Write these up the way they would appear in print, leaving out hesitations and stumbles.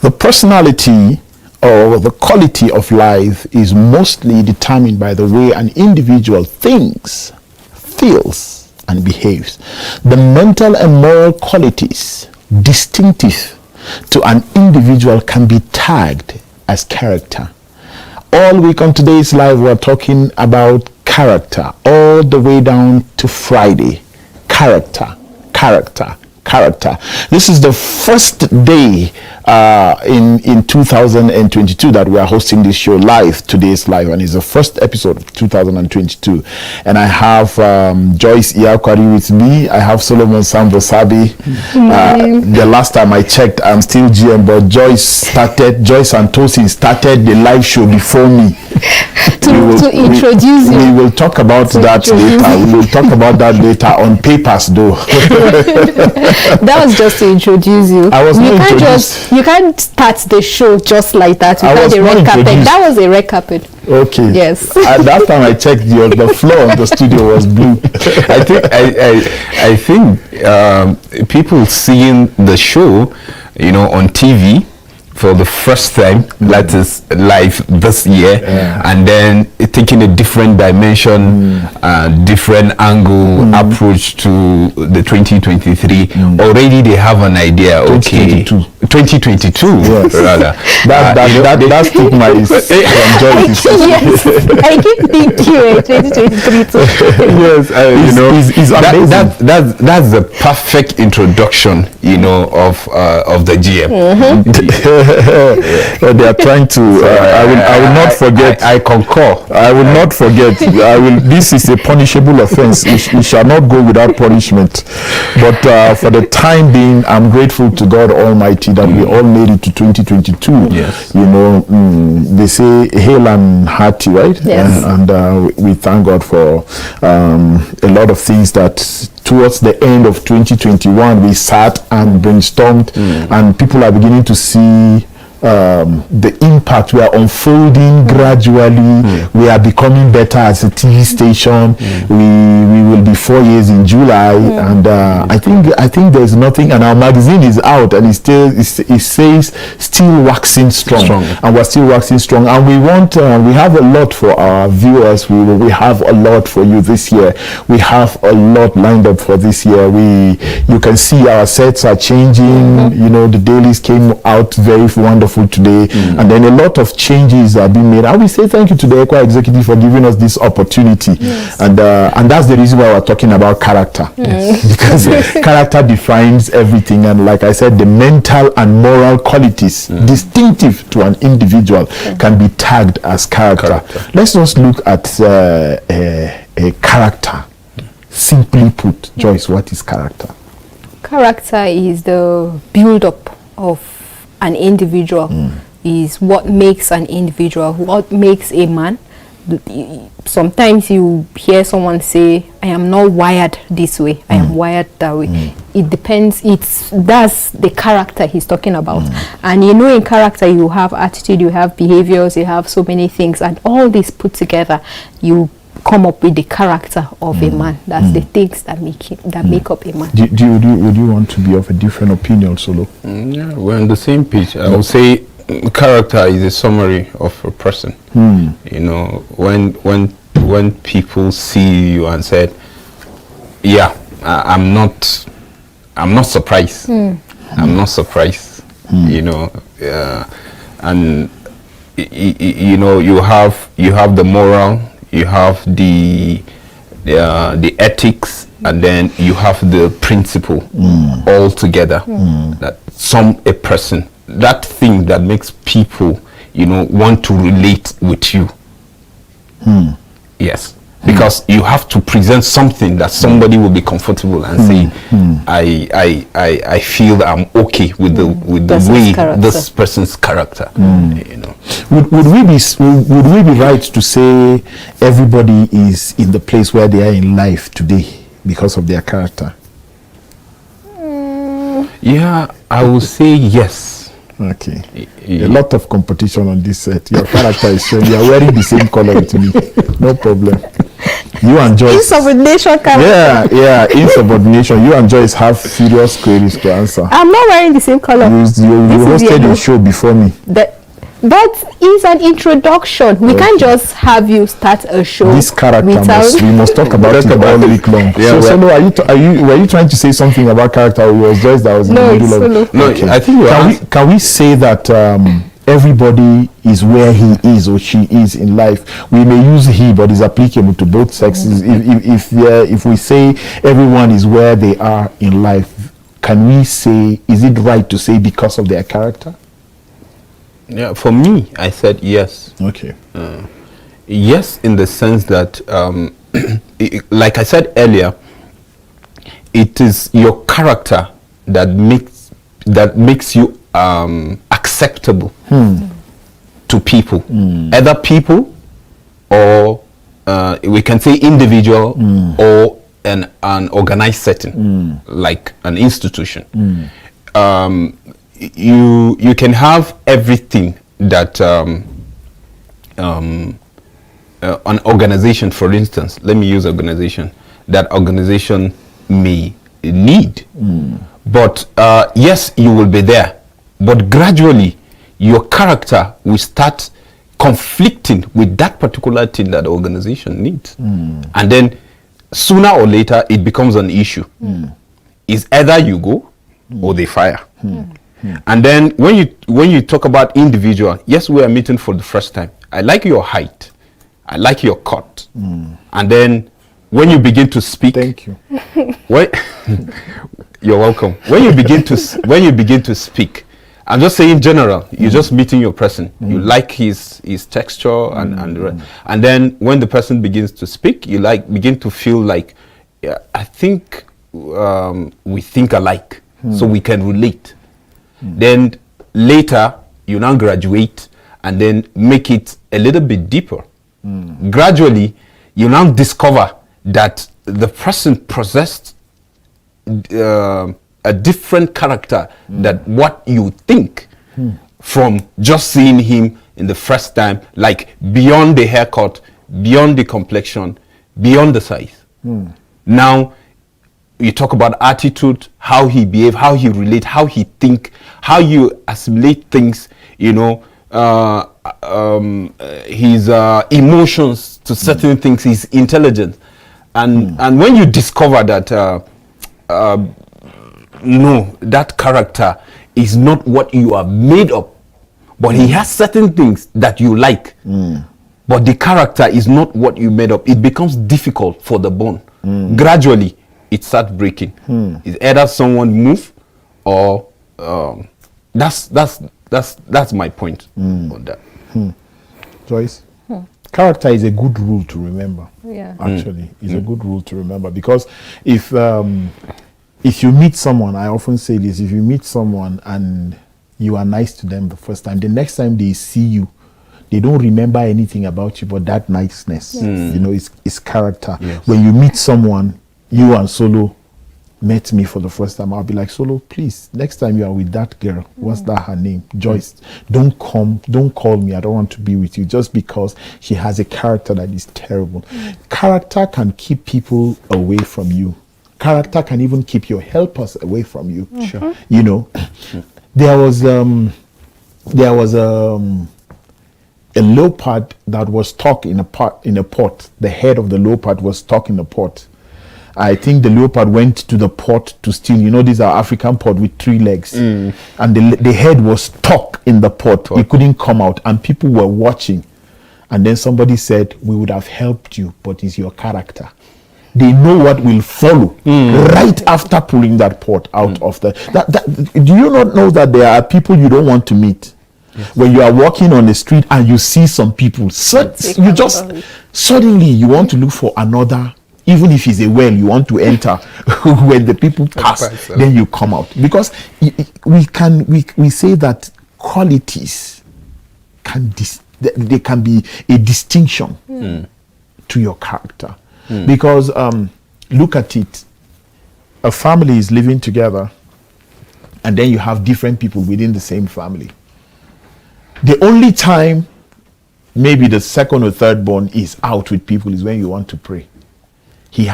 The personality or the quality of life is mostly determined by the way an individual thinks, feels, and behaves. The mental and moral qualities distinctive to an individual can be tagged as character. All week on today's live, we're talking about character, all the way down to Friday. Character, character, character. This is the first day in 2022 that we are hosting this show live. Today's live, and it's the first episode of 2022. And I have Joyce Iyakwari with me. I have Solomon Sambosabi. The last time I checked, I'm still GM, but Joyce and Tosin started the live show before me. to introduce you. We will talk about that later. We will talk about that later on papers, though. That was just to introduce you. I was not introduced. You can't start the show just like that without a red carpet. That was a red carpet. Okay. Yes. At that time I checked, the floor of the studio was blue. I think people seeing the show, on TV for the first time, that is live this year, and then taking a different dimension, different angle approach to the 2023. Already they have an idea. 2022 yes. rather. That took my Yes, I keep thinking 2023 too. Yes, that's the perfect introduction, of the GM. They are trying to. I will not forget. I concur. I will not forget. This is a punishable offense. It shall not go without punishment. But for the time being, I'm grateful to God Almighty that we all made it to 2022. Yes. They say hail and hearty, right? Yes. And we thank God for a lot of things that towards the end of 2021 we sat and brainstormed, and people are beginning to see the impact. We are unfolding gradually. We are becoming better as a TV station. We will be 4 years in July, and I think there's nothing. And our magazine is out, and it says still waxing strong, and we're still waxing strong. And we want we have a lot for our viewers. We have a lot for you this year. We have a lot lined up for this year. You can see our sets are changing. The dailies came out very wonderful today, and then a lot of changes are being made. I will say thank you to the Equa executive for giving us this opportunity, and that's the reason why we're talking about character, because character defines everything. And like I said, the mental and moral qualities distinctive to an individual can be tagged as character. Let's just look at a character. Simply put, Joyce, what is character? Character is the build-up of an individual, is what makes an individual, what makes a man. Sometimes you hear someone say, I am not wired this way, I am wired that way. It depends. That's the character he's talking about. And in character you have attitude, you have behaviors, you have so many things, and all this put together, you come up with the character of a man. That's the things that make up a man. Would you want to be of a different opinion, Solo? Yeah, we're on the same page. I would say character is a summary of a person. When people see you and said, I'm not surprised. I'm not surprised. And you have the moral, you have the ethics, and then you have the principle all together that a person, that thing that makes people want to relate with you. Yes, because you have to present something that somebody will be comfortable and say, I feel that I'm okay with the way this person's character. Would we be right to say everybody is in the place where they are in life today because of their character? Yeah, I would say yes. Okay. A lot of competition on this set. Your character is showing. You are wearing the same color with me. No problem. You and Joyce. Insubordination character. Yeah, insubordination. You and Joyce have serious queries to answer. I'm not wearing the same color. You hosted the show before me. That is an introduction. We can't just have you start a show. This character we must talk about it all week long. Yeah, so Solo, were you trying to say something about character, or was Joyce that was in the middle of it? No, okay. I think can we say that everybody is where he is or she is in life? We may use he, but it's applicable to both sexes. If we say everyone is where they are in life, can we say, is it right to say because of their character? Yeah, for me, I said yes. Okay. Yes, in the sense that, like I said earlier, it is your character that makes you acceptable to people, either people or we can say individual or an organized setting, like an institution. You can have everything that an organization, for instance, let me use organization, that organization may need. But yes, you will be there, but gradually your character will start conflicting with that particular thing that the organization needs. And then sooner or later it becomes an issue. It's either you go or they fire. And then when you talk about individual, yes, we are meeting for the first time. I like your height. I like your cut. And then when you begin to speak, thank you. You're welcome. When you begin to speak, I'm just saying in general, you're just meeting your person. You like his texture and then when the person begins to speak, you begin to feel like, yeah, I think we think alike, so we can relate. Then later you now graduate and then make it a little bit deeper. Gradually you now discover that the person possessed a different character than what you think from just seeing him in the first time, like beyond the haircut, beyond the complexion, beyond the size. Now you talk about attitude, how he behave, how he relate, how he think, how you assimilate things, you know, his emotions to certain things, his intelligence. And when you discover that no, that character is not what you are made of, but he has certain things that you like, but the character is not what you made of, it becomes difficult for the bond. Gradually it starts breaking. It's either someone move or that's my point on that. Joyce, character is a good rule to remember. Yeah, actually, it's a good rule to remember, because if you meet someone, I often say this: if you meet someone and you are nice to them the first time, the next time they see you, they don't remember anything about you but that niceness. You know, it's character. Yes. When you meet someone, you and Solo met me for the first time, I'll be like, Solo, please, next time you are with that girl, what's that her name? Joyce. Don't call me, I don't want to be with you just because she has a character that is terrible. Character can keep people away from you. Character can even keep your helpers away from you. Sure. You know, there was a leopard that was stuck in a pot. The head of the leopard was stuck in a pot. I think the leopard went to the pot to steal. You know, these are African pot with 3 legs, and the head was stuck in the pot. It couldn't come out, and people were watching. And then somebody said, "We would have helped you, but it's your character." They know what will follow right after pulling that pot out of the. Do you not know that there are people you don't want to meet? Yes. When you are walking on the street and you see some people, suddenly you want to look for another. Even if it's a well, you want to enter. When the people pass, then you come out, because we say that qualities they can be a distinction to your character. Because look at it, a family is living together, and then you have different people within the same family. The only time maybe the second or third born is out with people, is when you want to pray. He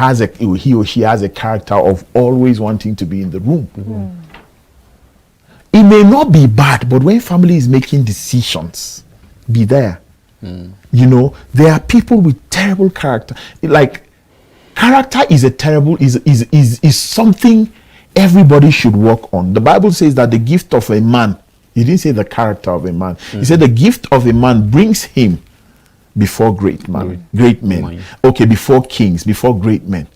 or she has a character of always wanting to be in the room. It may not be bad, but when family is making decisions, be there. You know, there are people with terrible character. Like, character is a terrible, is something everybody should work on. The Bible says that the gift of a man, he didn't say the character of a man. He said the gift of a man brings him before great men. Okay, before kings, before great men.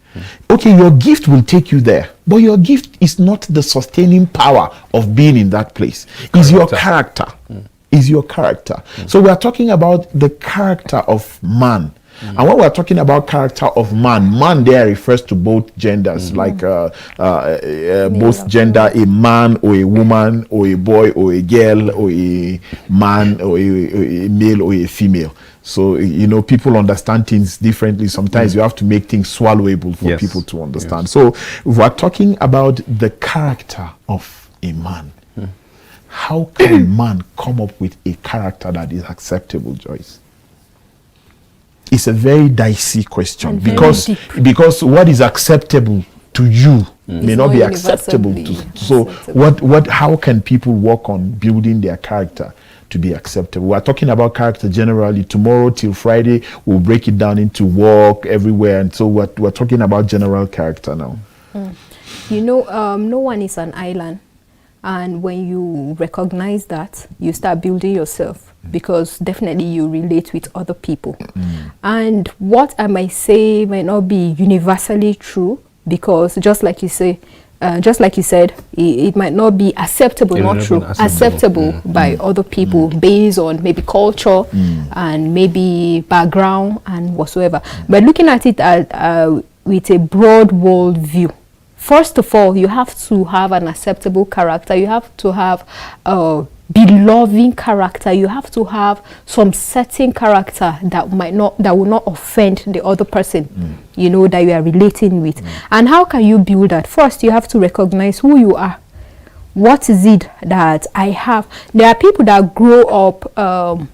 Okay, your gift will take you there, but your gift is not the sustaining power of being in that place. It's your character. Is your character. So we are talking about the character of man. And when we're talking about character of man there refers to both genders, like both gender, a man or a woman or a boy or a girl or a man or a male or a female. So, you know, people understand things differently. Sometimes you have to make things swallowable for people to understand. So we're talking about the character of a man. How can a man come up with a character that is acceptable, Joyce? It's a very dicey question, because what is acceptable to you may not be acceptable to. So how can people work on building their character to be acceptable? We're talking about character generally. Tomorrow till Friday we'll break it down into work, everywhere, and so we're talking about general character now. You know, no one is an island. And when you recognize that, you start building yourself, because definitely you relate with other people. And what I might say might not be universally true, because just like you said, it might not be acceptable, acceptable by other people based on maybe culture and maybe background and whatsoever. But looking at it with a broad world view, first of all, you have to have an acceptable character. You have to have a beloved character. You have to have some certain character that will not offend the other person, you know, that you are relating with. And how can you build that? First, you have to recognize who you are. What is it that I have? There are people that grow up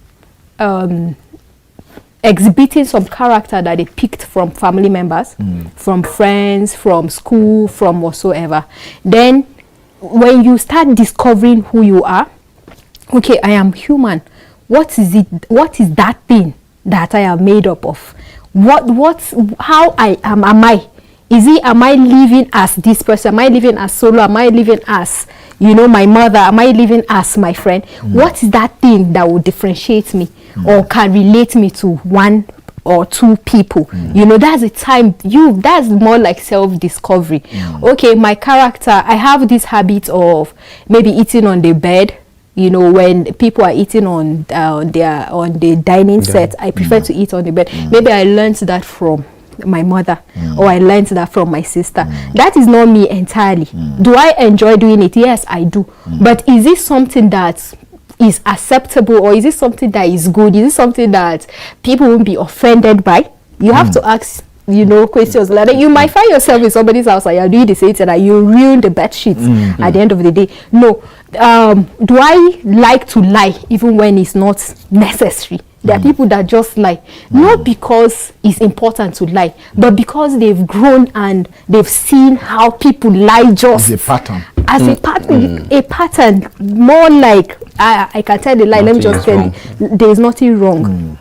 exhibiting some character that they picked from family members, from friends, from school, from whatsoever. Then when you start discovering who you are, okay, I am human. What is it? What is that thing that I am made up of? How I am I? Am I living as this person? Am I living as solo? Am I living as, you know, my mother? Am I living as my friend? What is that thing that will differentiate me or can relate me to one or two people? You know, that's the time that's more like self-discovery. Okay, my character, I have this habit of maybe eating on the bed. You know, when people are eating on the dining set, I prefer to eat on the bed. Maybe I learned that from my mother, or I learned that from my sister. That is not me entirely. Do I enjoy doing it? Yes, I do. But is it something that is acceptable, or is it something that is good? Is it something that people won't be offended by? You have to ask, you know, questions like that. You might find yourself in somebody's house and you're doing the same thing and you ruin the bed sheets at the end of the day. No. Do I like to lie even when it's not necessary? There are people that just lie, not because it's important to lie, but because they've grown and they've seen how people lie just as a pattern. A pattern, more like, I can tell the lie, let me just tell you, there's nothing wrong.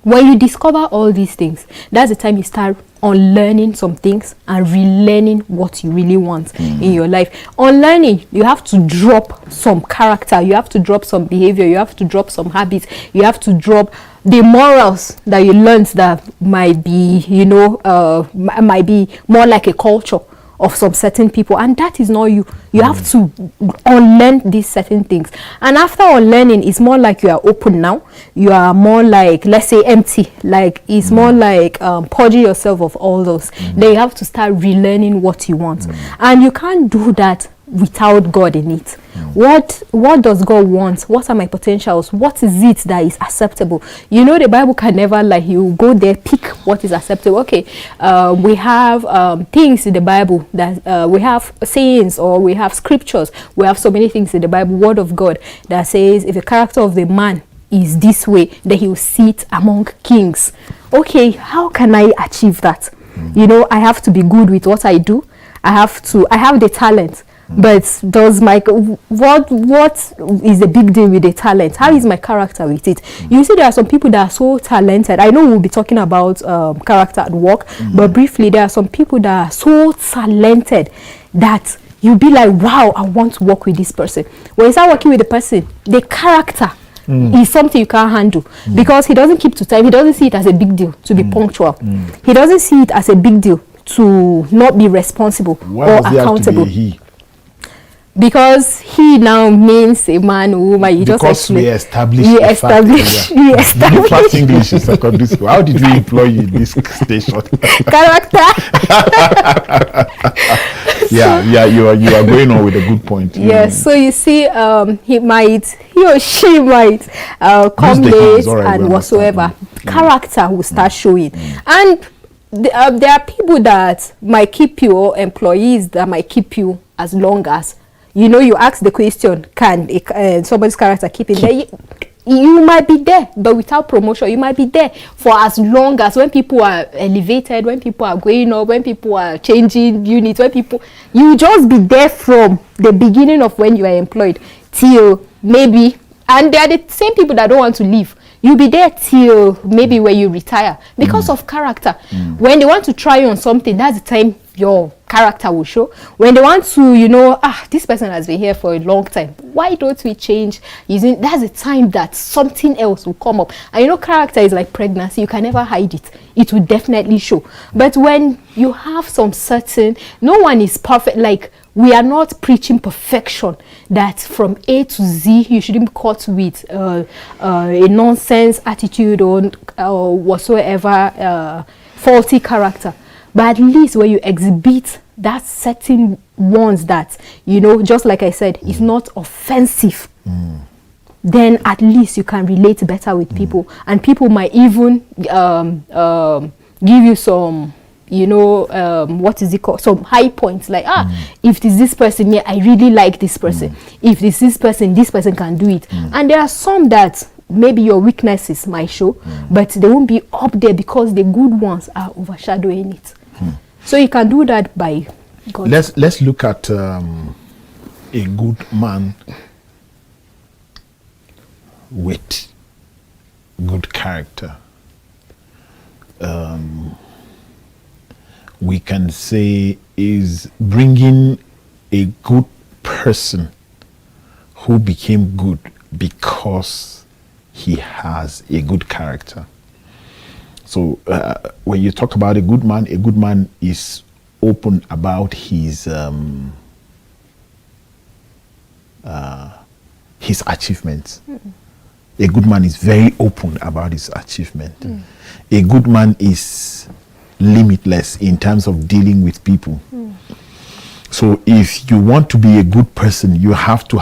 When you discover all these things, that's the time you start unlearning some things and relearning what you really want in your life. Unlearning, you have to drop some character, you have to drop some behavior, you have to drop some habits, you have to drop the morals that you learned that might be, you know, might be more like a culture of some certain people, and that is not you. You have to unlearn these certain things, and after unlearning, it's more like you are open now. You are more like, let's say, empty. Like it's more like purging yourself of all those. Then you have to start relearning what you want, and you can't do that without God in it. What does God want? What are my potentials? What is it that is acceptable? You know, the Bible can never lie. You go there, pick what is acceptable. Okay, we have things in the Bible that we have sayings, or we have scriptures. We have so many things in the Bible, Word of God, that says if the character of the man is this way, then he will sit among kings. Okay, how can I achieve that? You know, I have to be good with what I do. I have the talent. But does my what is the big deal with the talent? How is my character with it? You see, there are some people that are so talented. I know we'll be talking about character at work, but briefly, there are some people that are so talented that you'll be like, wow, I want to work with this person. When you start working with the person, the character is something you can't handle, because he doesn't keep to time. He doesn't see it as a big deal to be punctual. He doesn't see it as a big deal to not be responsible or accountable. Because he now means a man or woman. Because we established English in secondary school. How did we employ you in this station? Character. You are going on with a good point. Yes, so you see, he or she might come late and whatsoever. Character will start showing. And there are people that might keep you, or employees that might keep you as long as, you know, you ask the question, can somebody's character keep it there? You might be there, but without promotion, you might be there for as long as, when people are elevated, when people are going up, when people are changing units, you just be there from the beginning of when you are employed till maybe, and they are the same people that don't want to leave. You'll be there till maybe when you retire because of character. When they want to try you on something, that's the time your character will show. When they want to, you know, this person has been here for a long time, why don't we change? That's the time that something else will come up. And you know, character is like pregnancy. You can never hide it. It will definitely show. But when you have some certain, no one is perfect. Like, we are not preaching perfection, that from A to Z you shouldn't be caught with a nonsense attitude or whatsoever faulty character. But at least when you exhibit that certain ones that, you know, just like I said, is not offensive, then at least you can relate better with people. And people might even give you some, you know, what is it called? Some high points, like, if it's this person, yeah, I really like this person. If it's this person can do it. And there are some that maybe your weaknesses might show, but they won't be up there because the good ones are overshadowing it. So you can do that by God. Let's look at a good man with good character. We can say is bringing a good person who became good because he has a good character. So when you talk about a good man is open about his achievements. A good man is very open about his achievement. A good man is limitless in terms of dealing with people. So if you want to be a good person, you have to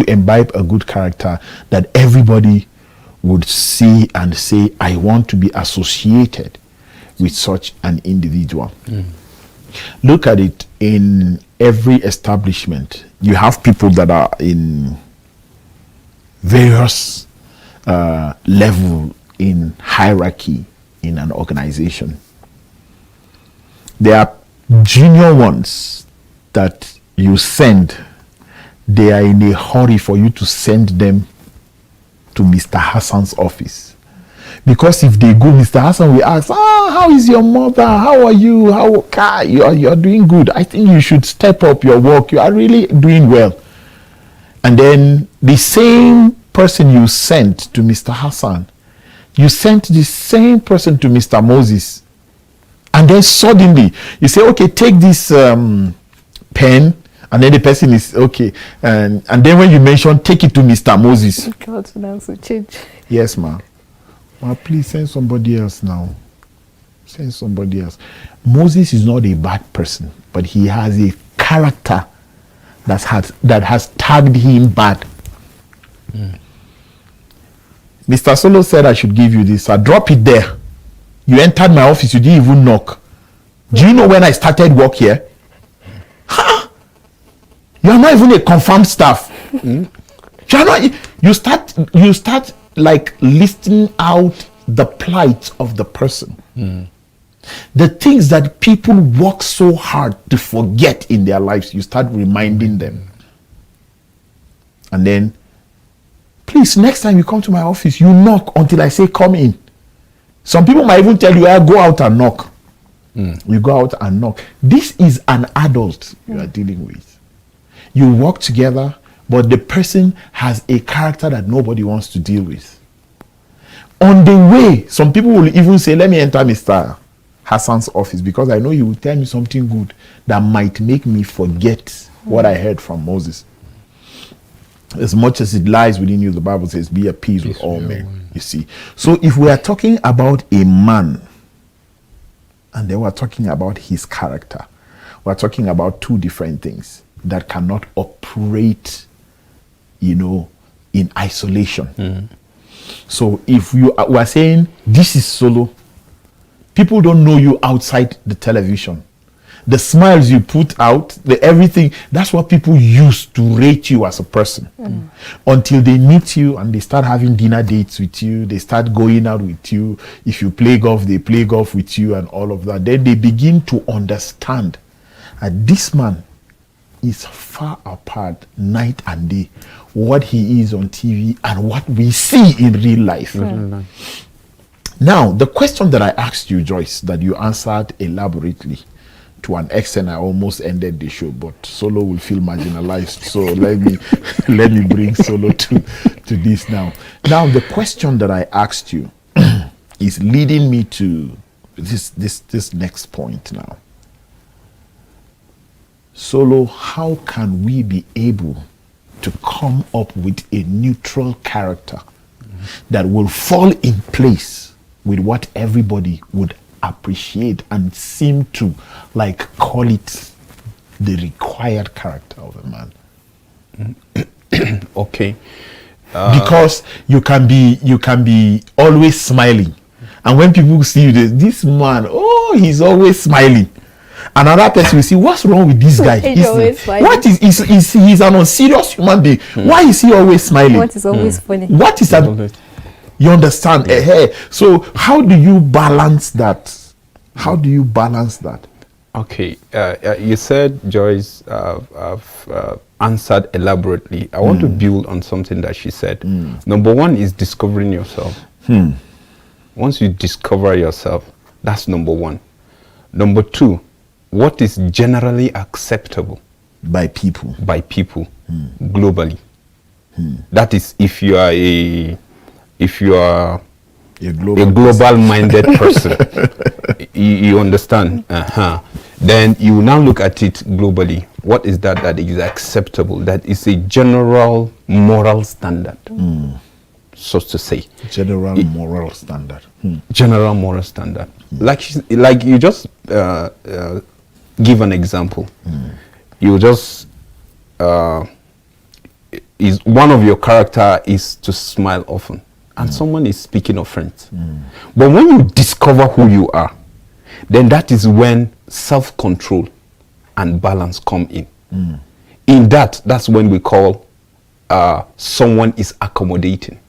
imbibe a good character that everybody would see and say, I want to be associated with such an individual. Look at it in every establishment. You have people that are in various level in hierarchy in an organization. There are junior ones that you send. They are in a hurry for you to send them to Mr. Hassan's office. Because if they go, Mr. Hassan will ask, how is your mother? How are you? You are doing good. I think you should step up your work. You are really doing well. And then the same person you sent to Mr. Hassan, you sent the same person to Mr. Moses. And then suddenly you say, okay, take this pen. And then the person is okay. And then when you mention, take it to Mr. Moses. God's will change. Yes, ma'am. Ma, please send somebody else now. Send somebody else. Moses is not a bad person, but he has a character that has tagged him bad. Mr. Solo said I should give you this. I drop it there. You entered my office, you didn't even knock. Do you know when I started work here? You are not even a confirmed staff. You are not. You start like listing out the plight of the person. The things that people work so hard to forget in their lives, you start reminding them. And then, please, next time you come to my office, you knock until I say come in. Some people might even tell you, go out and knock. You go out and knock. This is an adult you are dealing with. You work together, but the person has a character that nobody wants to deal with. On the way, some people will even say, let me enter Mr. Hassan's office because I know he will tell me something good that might make me forget what I heard from Moses. As much as it lies within you, the Bible says, be at peace with all men. You see. So if we are talking about a man, and then we're talking about his character, we're talking about two different things that cannot operate, in isolation. So if we are saying this is Solo, people don't know you outside the television. The smiles you put out, the everything, that's what people use to rate you as a person. Until they meet you and they start having dinner dates with you, they start going out with you. If you play golf, they play golf with you and all of that. Then they begin to understand that this man is far apart night and day. What he is on TV and what we see in real life. Now, the question that I asked you, Joyce, that you answered elaborately, to an extent I almost ended the show, but Solo will feel marginalized. So let me bring Solo to this now. Now, the question that I asked you is leading me to this next point now. Solo, how can we be able to come up with a neutral character that will fall in place with what everybody would appreciate and seem to like call it the required character of a man? Okay. Because you can be always smiling, and when people see you, this man, he's always smiling. Another person will see, what's wrong with this guy? He's an unserious human being. Why is he always smiling? What is always funny? What is that? You understand? So how do you balance that? How do you balance that? Okay. You said, Joyce, I've answered elaborately. I want to build on something that she said. Number one is discovering yourself. Once you discover yourself, that's number one. Number two, what is generally acceptable by people globally. That is, if you are a global minded person, you understand. Then you now look at it globally. What is that is acceptable? That is a general moral standard, so to say. General moral standard. General moral standard. Like you just give an example. You just is one of your character is to smile often, and someone is speaking of friends. But when you discover who you are, then that is when self-control and balance come in. In that's when we call someone is accommodating.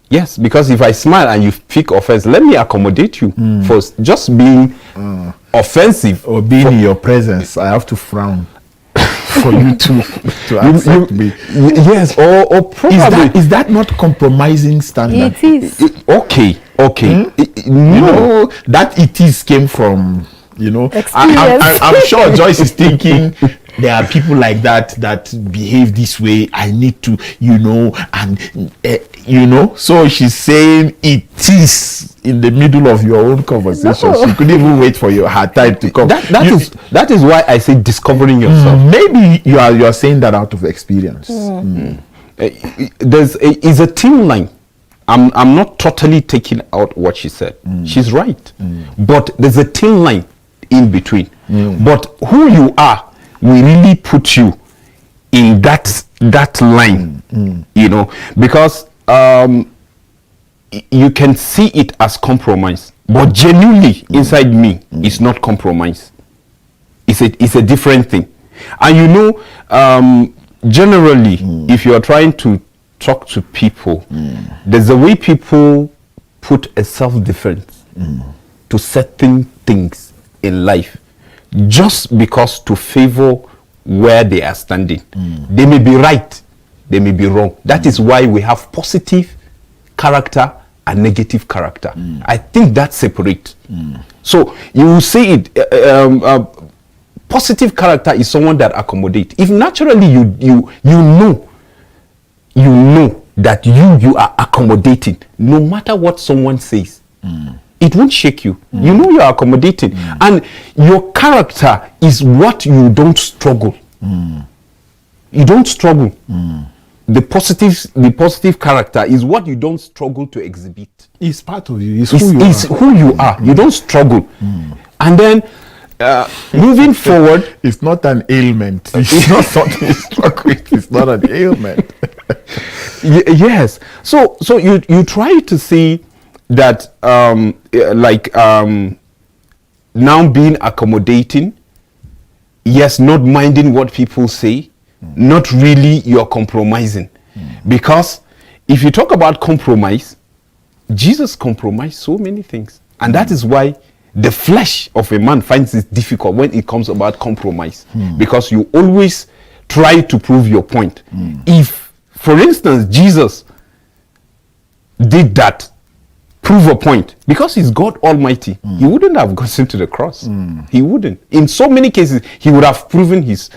Yes, because if I smile and you pick offense, let me accommodate you for just being offensive or being in your presence. I have to frown for you to accept me. Yes, or probably is that not compromising standard? It is. Okay. No, that it is came from I'm sure Joyce is thinking there are people like that behave this way. I need to, So she's saying it is in the middle of your own conversation. No. She couldn't even wait for her time to come. That is why I say discovering yourself. Maybe you are saying that out of experience. There's a thin line. I'm not totally taking out what she said. She's right. But there's a thin line in between. But who you are will really put you in that line, because you can see it as compromise, but genuinely inside me, it's not compromise. It's a different thing. And generally, if you are trying to talk to people, there's a way people put a self-defense to certain things in life, just because to favor where they are standing. They may be right, they may be wrong. That is why we have positive character and negative character. I think that's separate. So you will say it. Positive character is someone that accommodates. If naturally you know that you are accommodating, no matter what someone says, it won't shake you. You know you are accommodating, and your character is what you don't struggle. You don't struggle. The positive character is what you don't struggle to exhibit. It's part of you. It's who you are. You don't struggle. And then moving forward, it's not an ailment. It's not something you struggle with. It's not an ailment. Yes. So you try to see that now being accommodating, yes, not minding what people say, not really you're compromising. Because if you talk about compromise, Jesus compromised so many things, and that is why the flesh of a man finds it difficult when it comes about compromise, because you always try to prove your point. If, for instance, Jesus did that, prove a point, because he's God Almighty, he wouldn't have gotten to the cross. He wouldn't. In so many cases, he would have proven his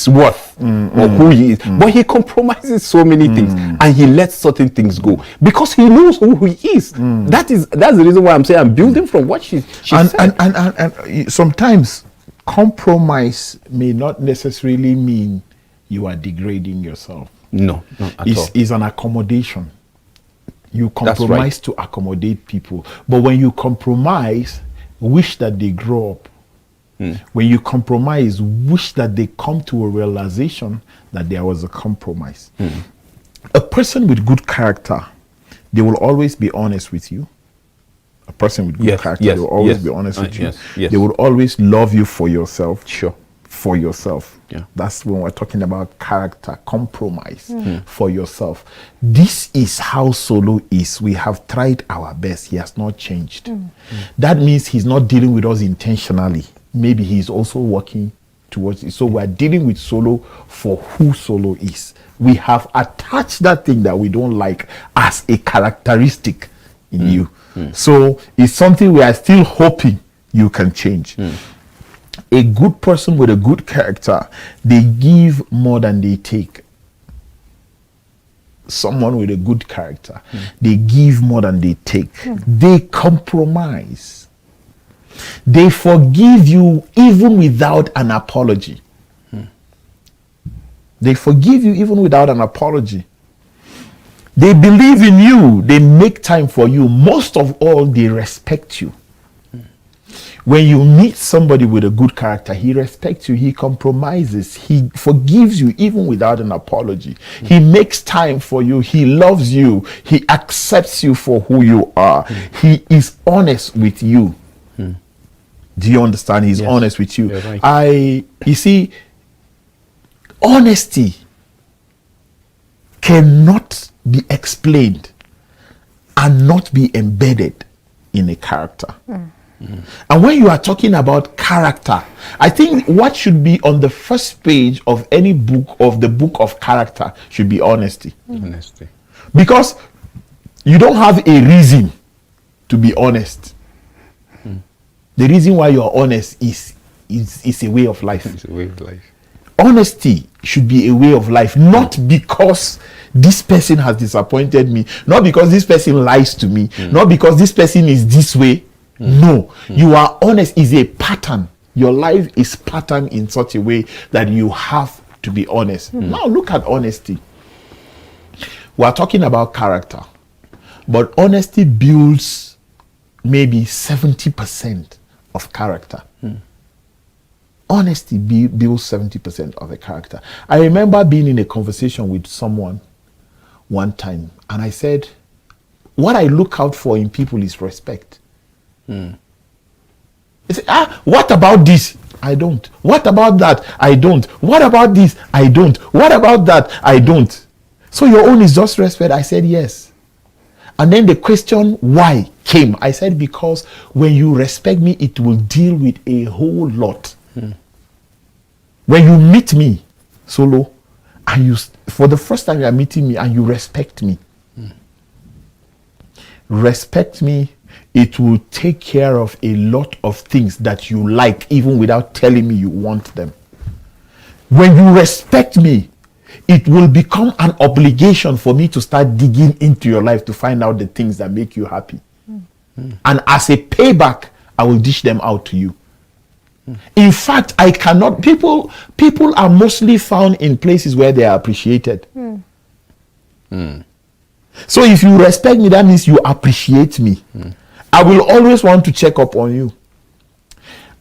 worth or who he is. But he compromises so many things, and he lets certain things go because he knows who he is. That's the reason why I'm saying I'm building from what she said. And sometimes compromise may not necessarily mean you are degrading yourself. No, not at all. It's an accommodation. You compromise to accommodate people, but when you compromise, wish that they grow up. When you compromise, wish that they come to a realization that there was a compromise. A person with good character, they will always be honest with you. A person with good character, they will always be honest with you. They will always love you for yourself. Sure. For yourself. Yeah. That's when we're talking about character, compromise for yourself. This is how Solo is. We have tried our best. He has not changed. That means he's not dealing with us intentionally. Maybe he's also working towards it. So we're dealing with Solo for who Solo is. We have attached that thing that we don't like as a characteristic in you. So it's something we are still hoping you can change. A good person with a good character, they give more than they take. Someone with a good character, they give more than they take. They compromise. They forgive you even without an apology. They forgive you even without an apology. They believe in you. They make time for you. Most of all, they respect you. When you meet somebody with a good character, he respects you, he compromises, he forgives you even without an apology. He makes time for you, he loves you, he accepts you for who you are. He is honest with you. Do you understand? He's honest with you. Right. You see, honesty cannot be explained and not be embedded in a character. And when you are talking about character, I think what should be on the first page of any book, of the book of character, should be honesty. Honesty. Because you don't have a reason to be honest. The reason why you are honest is a way of life. It's a way of life. Honesty should be a way of life, not because this person has disappointed me, not because this person lies to me, not because this person is this way. No, you are honest is a pattern. Your life is patterned in such a way that you have to be honest. Now look at honesty. We are talking about character, but honesty builds maybe 70% of character. Honesty builds 70% of a character. I remember being in a conversation with someone one time, and I said, what I look out for in people is respect. He said, what about this? I don't. What about that? I don't. What about this? I don't. What about that? I don't. So your own is just respect. I said yes. And then the question why came. I said because when you respect me, it will deal with a whole lot. When you meet me solo, and you for the first time you are meeting me and you respect me, respect me, it will take care of a lot of things that you like even without telling me you want them. When you respect me, it will become an obligation for me to start digging into your life to find out the things that make you happy. And as a payback, I will dish them out to you. In fact, I cannot, people are mostly found in places where they are appreciated. So if you respect me, that means you appreciate me. I will always want to check up on you.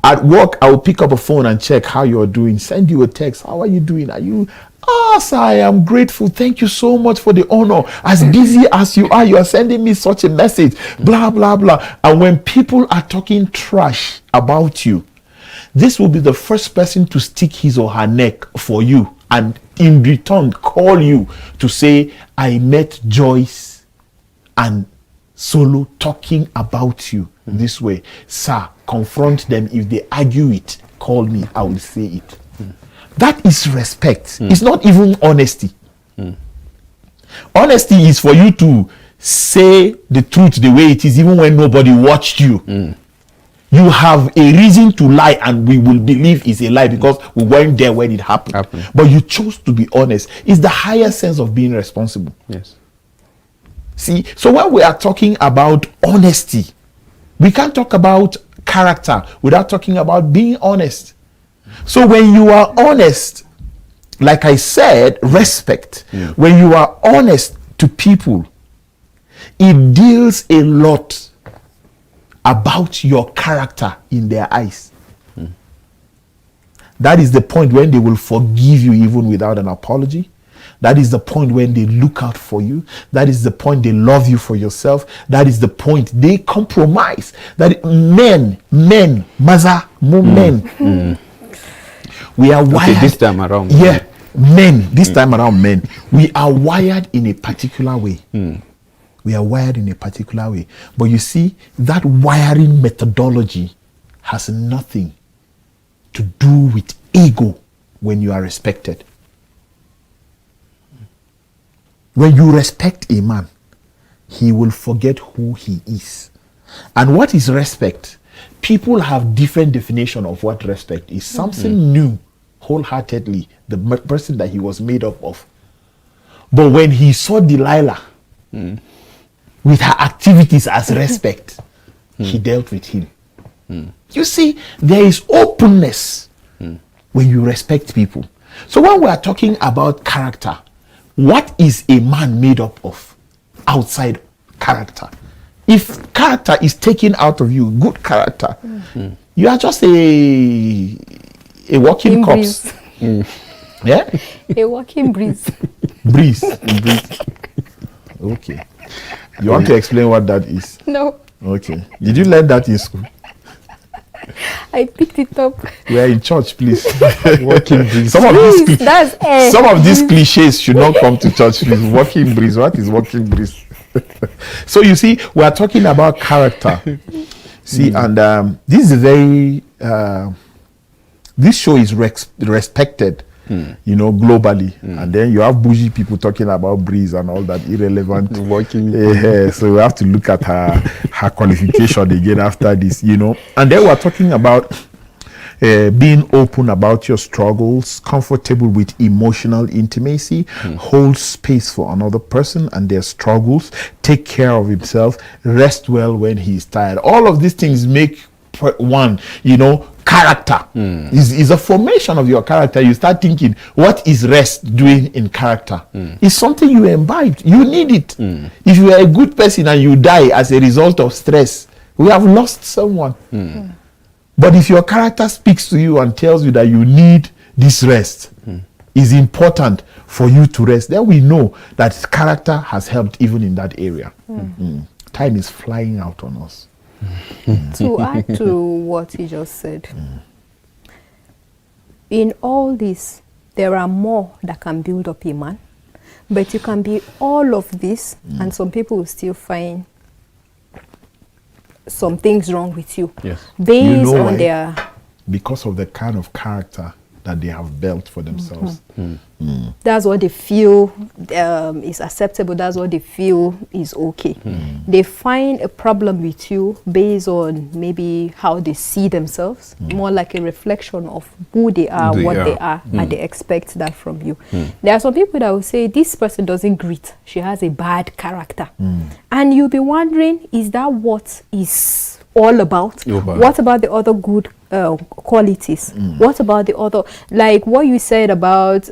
At work, I will pick up a phone and check how you're doing. Send you a text. How are you doing? Are you... sir, I am grateful. Thank you so much for the honor. As busy as you are sending me such a message. Blah, blah, blah. And when people are talking trash about you, this will be the first person to stick his or her neck for you. And in return, call you to say, I met Joyce and Solo talking about you this way. Sir, confront them. If they argue it, call me. I will say it. That is respect. It's not even honesty. Honesty is for you to say the truth the way it is, even when nobody watched you. You have a reason to lie, and we will believe it's a lie because we weren't there when it happened. But you chose to be honest. It's the higher sense of being responsible. Yes. See, so when we are talking about honesty, we can't talk about character without talking about being honest. So when you are honest, like I said, respect. When you are honest to people, it deals a lot about your character in their eyes. That is the point when they will forgive you even without an apology. That is the point when they look out for you. That is the point they love you for yourself. That is the point they compromise. That men, maza, men. We are wired. Okay, this time around. Yeah, men. This time around, men. We are wired in a particular way. We are wired in a particular way. But you see, that wiring methodology has nothing to do with ego when you are respected. When you respect a man, he will forget who he is. And what is respect? People have different definition of what respect is. Samson knew wholeheartedly the person that he was made up of. But when he saw Delilah with her activities as respect, he dealt with him. You see, there is openness when you respect people. So when we are talking about character, what is a man made up of outside character? If character is taken out of you, good character, you are just a walking corpse. Yeah? A walking breeze. Breeze. Okay. You want to explain what that is? No, Okay. Did you learn that in school? I picked it up. We are in church, please. Walking breeze. Some of these cliches should not come to church, please. Walking breeze. What is walking breeze? So you see, we are talking about character. See, and this is very. This show is respected, globally. And then you have bougie people talking about breeze and all that irrelevant. Walking. So we have to look at her qualification again after this, And then we're talking about being open about your struggles, comfortable with emotional intimacy, hold space for another person and their struggles, take care of himself, rest well when he's tired. All of these things make one, character. Is a formation of your character. You start thinking, what is rest doing in character? It's something you imbibe. You need it. If you are a good person and you die as a result of stress, we have lost someone. But if your character speaks to you and tells you that you need this rest, is important for you to rest, then we know that character has helped even in that area. Time is flying out on us. To add to what he just said, in all this, there are more that can build up a man. But you can be all of this, and some people will still find some things wrong with you. Yes. Based You know on why? their... Because of the kind of character that they have built for themselves. That's what they feel is acceptable. That's what they feel is okay. They find a problem with you based on maybe how they see themselves, more like a reflection of who they are, what they are, and they expect that from you. There are some people that will say, this person doesn't greet. She has a bad character. And you'll be wondering, is that what is all about? What about the other good qualities? What about the other, like what you said about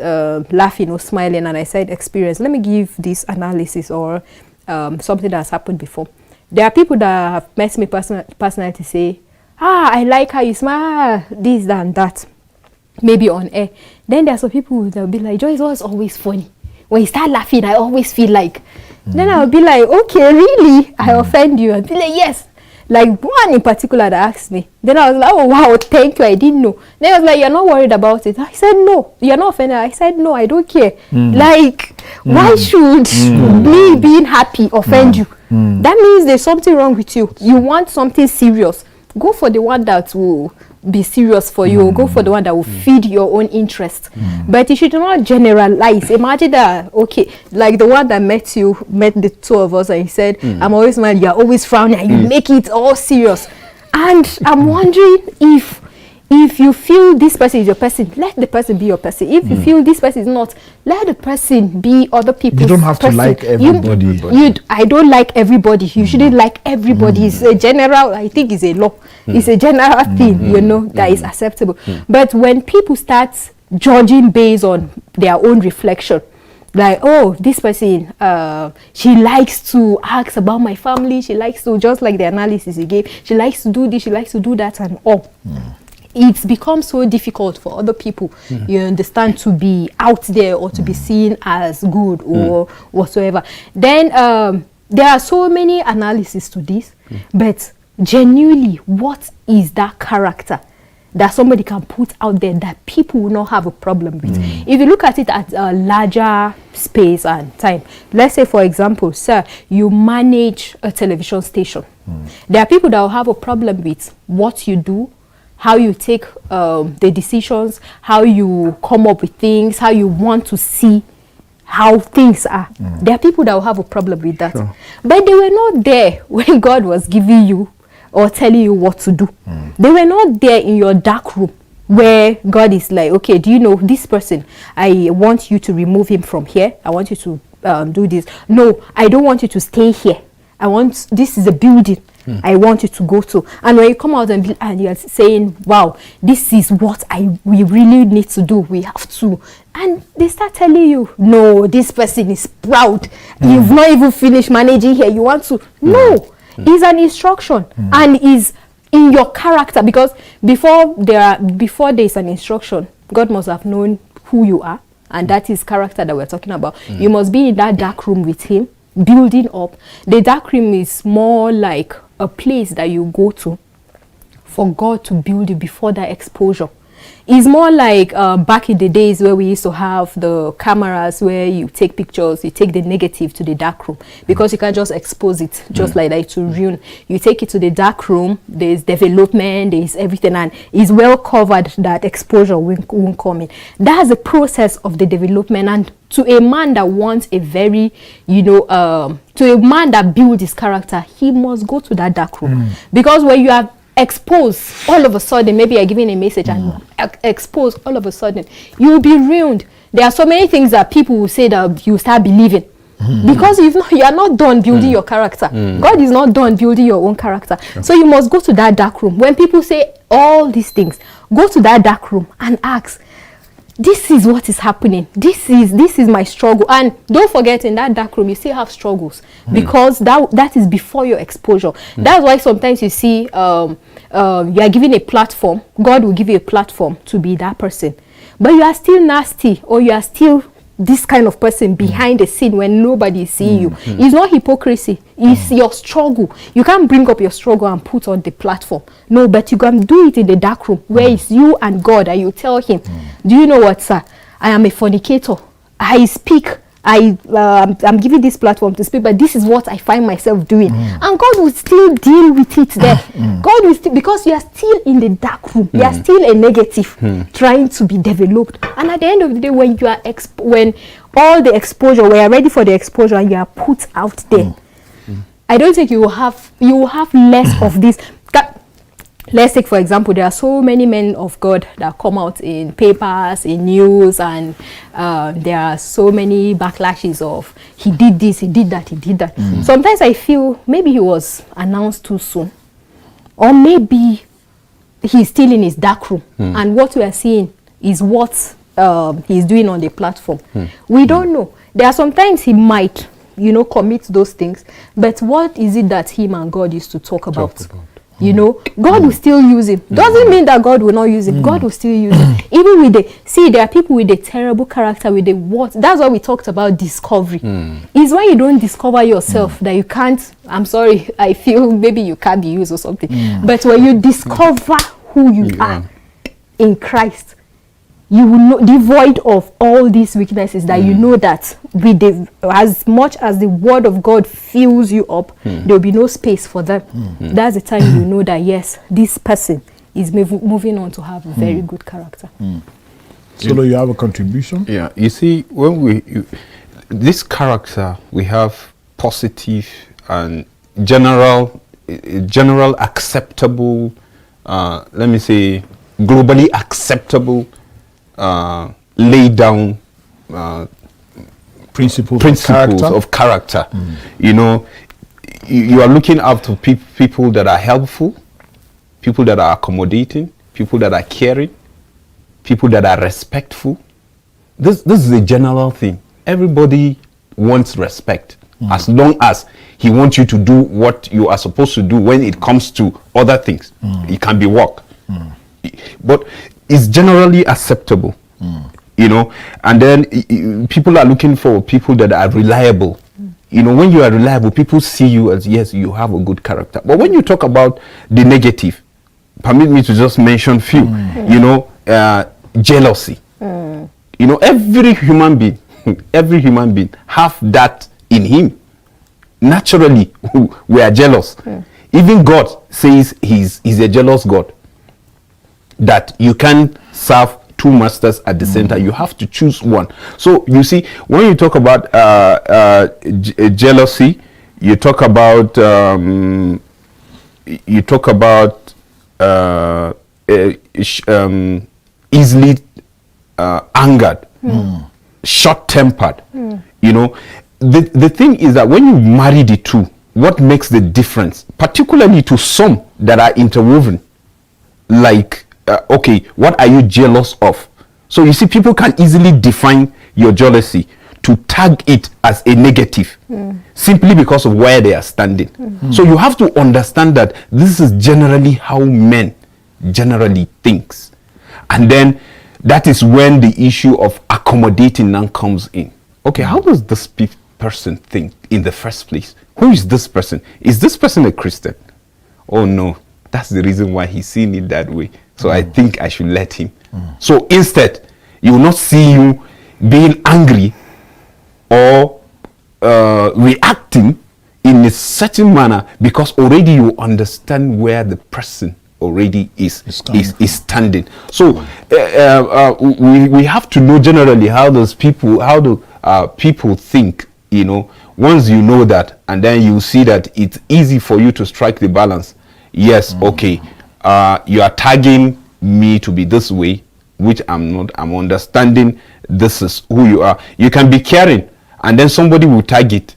laughing or smiling, and I said experience. Let me give this analysis or something that's happened before. There are people that have met me personally to say, I like how you smile, this, that, and that, maybe on air. Then there are some people that will be like, Joy is always funny. When you start laughing, I always feel like, then I'll be like, okay, really? I offend you? I'll be like, yes. Like one in particular that asked me. Then I was like, oh wow, thank you, I didn't know. Then I was like, you're not worried about it? I said, no. You're not offended? I said, no, I don't care. Like, why should me being happy offend you? That means there's something wrong with you. You want something serious. Go for the one that will be serious for you. Go for the one that will feed your own interest. But you should not generalize. Imagine that, okay, like the one that met the two of us, and he said, I'm always mad, you're always frowning, and you make it all serious. And I'm wondering if you feel this person is your person, let the person be your person. If you feel this person is not, let the person be other people's You don't have person. to like everybody. I don't like everybody. You shouldn't like everybody. It's a general, I think it's a law. It's a general thing, you know, that is acceptable. But when people start judging based on their own reflection, like, oh, this person, she likes to ask about my family. She likes to, just like the analysis you gave, she likes to do this, she likes to do that, and all. It's become so difficult for other people, you understand, to be out there or to be seen as good or whatsoever. Then there are so many analyses to this, but genuinely, what is that character that somebody can put out there that people will not have a problem with? If you look at it at a larger space and time, let's say, for example, sir, you manage a television station. There are people that will have a problem with what you do, how you take the decisions, how you come up with things, how you want to see how things are. There are people that will have a problem with that. But they were not there when God was giving you or telling you what to do. They were not there in your dark room where God is like, okay, do you know this person? I want you to remove him from here. I want you to do this. No, I don't want you to stay here. This is a building I want you to go to. And when you come out and you're saying, wow, this is what we really need to do, we have to, and they start telling you, no, this person is proud, you've not even finished managing here, you want to, no, it's an instruction, and is in your character, because before there's an instruction, God must have known who you are, and that is character that we're talking about. You must be in that dark room with him, building up. The dark room is more like a place that you go to for God to build you before that exposure. It's more like back in the days where we used to have the cameras where you take pictures, you take the negative to the dark room, because you can't just expose it just like that to ruin. You take it to the dark room, there's development, there's everything, and it's well covered that exposure won't come in. That's the process of the development. And to a man that wants a very, to a man that builds his character, he must go to that dark room. Because when you are exposed, all of a sudden, maybe you're giving a message and exposed, all of a sudden, you will be ruined. There are so many things that people will say that you start believing. Because you are not done building your character. God is not done building your own character. So you must go to that dark room. When people say all these things, go to that dark room and ask, this is what is happening. This is my struggle. And don't forget, in that dark room, you still have struggles, because that is before your exposure. That's why sometimes you see you are given a platform. God will give you a platform to be that person, but you are still nasty, or you are still this kind of person behind the scene when nobody is seeing you. It's not hypocrisy. It's your struggle. You can't bring up your struggle and put on the platform. No, but you can do it in the dark room where it's you and God, and you tell him, do you know what, sir? I am a fornicator. I speak. I'm giving this platform to speak, but this is what I find myself doing. And God will still deal with it there. God will still, because you are still in the dark room. You are still a negative trying to be developed. And at the end of the day, when you are when all the exposure, we are ready for the exposure, and you are put out there, I don't think you will have less of this. Let's take, for example, there are so many men of God that come out in papers, in news, and there are so many backlashes of he did this, he did that, he did that. Sometimes I feel maybe he was announced too soon, or maybe he's still in his dark room, and what we are seeing is what he's doing on the platform. We don't know. There are sometimes he might, commit those things, but what is it that him and God used to talk about? God will still use him. Doesn't mean that God will not use him. God will still use him. Even with there are people with a terrible character, with the what. That's why we talked about discovery. It's when you don't discover yourself that you can't, I'm sorry, I feel maybe you can't be used or something. But when you discover who you are in Christ, you will know, devoid of all these weaknesses, that you know that with as much as the word of God fills you up, there will be no space for them. That's the time you know that, yes, this person is moving on to have a very good character. Solo, you have a contribution? Yeah, you see, when this character, we have positive and general acceptable, let me say, globally acceptable, lay down principles of character. You are looking up to people that are helpful, people that are accommodating, people that are caring, people that are respectful. This is a general thing. Everybody wants respect, as long as he wants you to do what you are supposed to do. When it comes to other things, it can be work, but it's generally acceptable, and then people are looking for people that are reliable. When you are reliable, people see you as, yes, you have a good character. But when you talk about the negative, permit me to just mention few, jealousy. Every human being have that in him. Naturally, we are jealous. Even God says he's a jealous God, that you can't serve two masters at the center. You have to choose one. So you see, when you talk about jealousy, you talk about easily angered, short-tempered. The thing is that when you marry the two, what makes the difference, particularly to some that are interwoven, like okay, what are you jealous of? So you see, people can easily define your jealousy to tag it as a negative, simply because of where they are standing. So you have to understand that this is generally how men generally thinks, and then that is when the issue of accommodating now comes in. Okay, how does this person think in the first place? Who is this person? Is this person a Christian? Oh no, that's the reason why he's seeing it that way. So I think I should let him. So instead, you will not see you being angry or reacting in a certain manner, because already you understand where the person already is standing. So we have to know generally how people think. Once you know that, and then you see that it's easy for you to strike the balance. Yes, okay, you are tagging me to be this way, which I'm not. I'm understanding this is who you are. You can be caring, and then somebody will tag it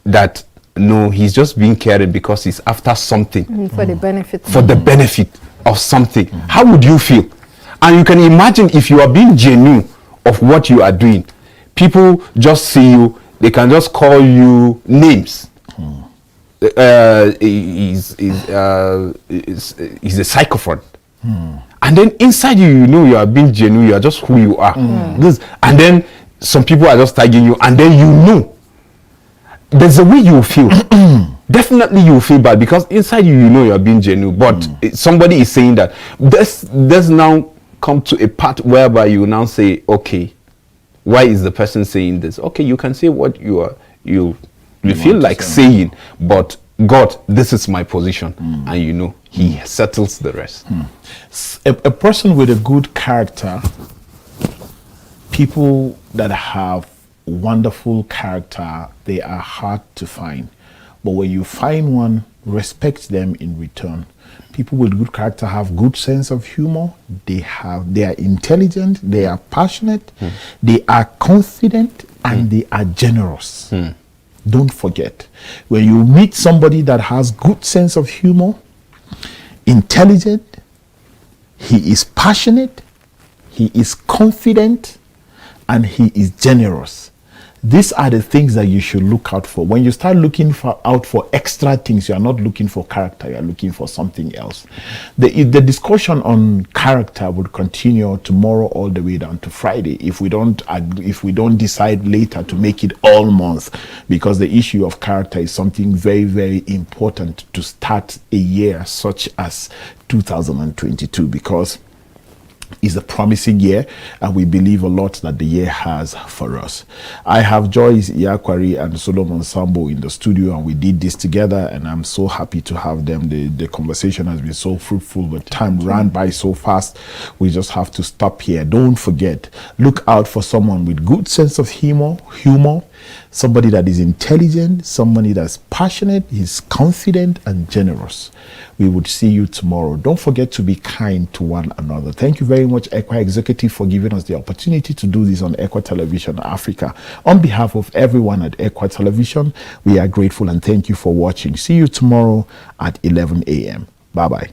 that no, he's just being caring because he's after something for the benefit of something. How would you feel? And you can imagine if you are being genuine of what you are doing, people just see you, they can just call you names. He's a psychopath. And then inside you, you know you are being genuine, you are just who you are. This, and then some people are just tagging you, and then you know there's a way you feel. Definitely you feel bad because inside you, you know you are being genuine. But somebody is saying that there's now come to a part whereby you now say, okay, why is the person saying this? Okay, you can say what you feel like saying, but God, this is my position, and you know He settles the rest. A person with a good character, people that have wonderful character, they are hard to find. But when you find one, respect them in return. People with good character have good sense of humor. They are intelligent. They are passionate. They are confident, and they are generous. Don't forget, when you meet somebody that has good sense of humor, intelligent, he is passionate, he is confident, and he is generous. These are the things that you should look out for. When you start looking out for extra things, you are not looking for character, you are looking for something else. The discussion on character will continue tomorrow all the way down to Friday if we don't decide later to make it all month, because the issue of character is something very, very important to start a year such as 2022, because it's a promising year, and we believe a lot that the year has for us. I have Joyce Iakwari and Solomon Sambo in the studio, and we did this together, and I'm so happy to have them. The conversation has been so fruitful, but time ran by so fast. We just have to stop here. Don't forget, look out for someone with good sense of humor, somebody that is intelligent, somebody that's passionate, is confident and generous. We would see you tomorrow. Don't forget to be kind to one another. Thank you very much, Equa Executive, for giving us the opportunity to do this on Equa Television Africa. On behalf of everyone at Equa Television, we are grateful and thank you for watching. See you tomorrow at 11 a.m. Bye-bye.